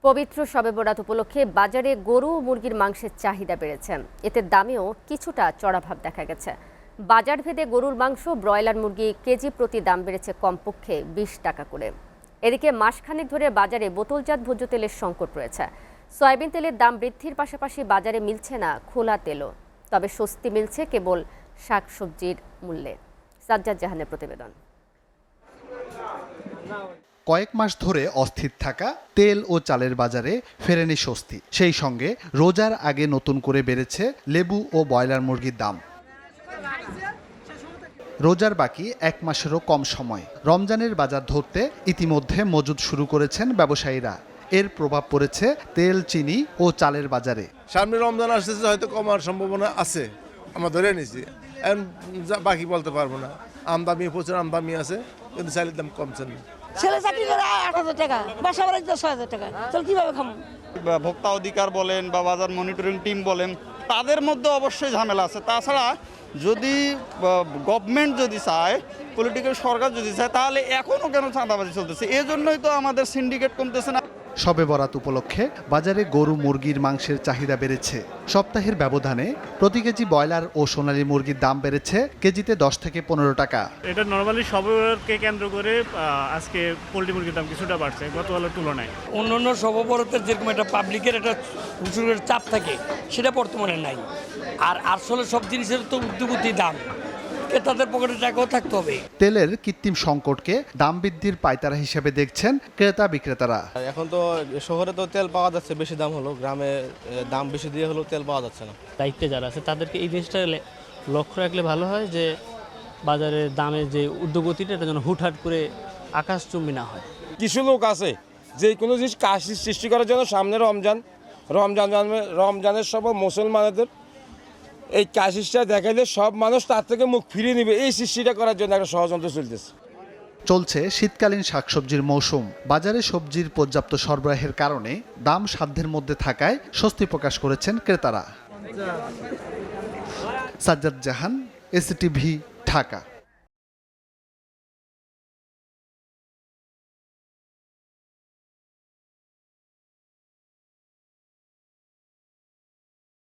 পবিত্র শবে বরাত উপলক্ষে বাজারে গরু ও মুরগির মাংসের চাহিদা বেড়েছে। এতে দামেও কিছুটা চড়াভাব দেখা গেছে। বাজার ভেদে গরুর মাংস, ব্রয়লার মুরগি কেজি প্রতি দাম বেড়েছে কমপক্ষে 20 টাকা করে। এদিকে মাসখানেক ধরে বাজারে বোতলজাত ভোজ্য তেলের সংকট রয়েছে। সয়াবিন তেলের দাম বৃদ্ধির পাশাপাশি বাজারে মিলছে না খোলা তেলও। তবে স্বস্তি মিলছে কেবল শাকসবজির মূল্যে। সাজ্জাদ জাহানের প্রতিবেদন। কয়েক মাস ধরে অস্থির থাকা তেল ও চালের বাজারে ফেরেনি স্বস্তি। সেই সঙ্গে রোজার আগে নতুন করে বেড়েছে লেবু ও ব্রয়লার মুরগির দাম। রোজার বাকি এক মাসেরও কম সময়। রমজানের বাজার ধরতে ইতিমধ্যে মজুদ শুরু করেছেন ব্যবসায়ীরা। এর প্রভাব পড়েছে তেল, চিনি ও চালের বাজারে। সামনে রমজান আসতেছে, হয়তো কমার সম্ভাবনা আছে, আমরা ধরে নিছি। এখন বাকি বলতে পারবো না। আমদামি, প্রচুর আমদামি আছে, কিন্তু চালের দাম কমছে না। ছেলে চাকরি করে 8,000 টাকা, বাসা ভাড়া 10,000 টাকা, তাহলে কিভাবে খাবো? ভোক্তা অধিকার বলেন বা বাজার মনিটরিং টিম বলেন, তাদের মধ্যে অবশ্যই ঝামেলা আছে। তাছাড়া যদি গভর্নমেন্ট যদি চায়, পলিটিক্যাল সরকার যদি চায়, তাহলে এখনও কেন চাঁদাবাজি চলতেছে? এই জন্যই তো আমাদের সিন্ডিকেট কমতেছে না। শবে বরাত উপলক্ষে বাজারে গরু, মুরগির মাংসের চাহিদা বেড়েছে। সপ্তাহের ব্যবধানে প্রতি কেজি ব্রয়লার ও সোনালী মুরগির দাম বেড়েছে কেজিতে 10 থেকে 15 টাকা। এটা নরমালি শবে বরাতকে কেন্দ্র করে আজকে পোল্ট্রি মুরগির দাম কিছুটা বাড়ছে গতকালের তুলনায়। অন্যান্য শবে বরাতের যেরকম একটা পাবলিকের একটা প্রচুর চাপ থাকে, সেটা বর্তমানে নাই। আর আসলে সব জিনিসের তো উদ্যোগতি দাম, তাদের পকেটে টাকাও থাকতে হবে। তেলের কৃত্রিম সংকটকে দাম বৃদ্ধির পায়তারা হিসেবে দেখছেন ক্রেতা বিক্রেতারা। এখন তো শহরে তো তেল পাওয়া যাচ্ছে, বেশি দাম হলো, গ্রামে দাম বেশি দিয়ে হলেও তেল পাওয়া যাচ্ছে না। দায়িত্বে যারা আছে তাদেরকে এই জিনিসটা লক্ষ্য রাখলে ভালো হয় যে বাজারের দামের যে ঊর্ধ্বগতিটা এটা যেন হুটহাট করে আকাশচুম্বী না হয়। কিছু লোক আছে যে কোনো জিনিস কাশি সৃষ্টি করার জন্য সামনে রমজানের সব মুসলমানদের এই কাশিসটা দেখাইলে সব মানুষ তার থেকে মুখ ফিরিয়ে নেবে, এই সৃষ্টিটা করার জন্য একটা ষড়যন্ত্র চলতেছে। চলছে শীতকালীন শাকসবজির মৌসুম। বাজারে সবজির পর্যাপ্ত সরবরাহের কারণে দাম সাধ্যের মধ্যে থাকায় স্বস্তি প্রকাশ করেছেন ক্রেতারা। সাজ্জাদ জাহান, এসটিভি, ঢাকা।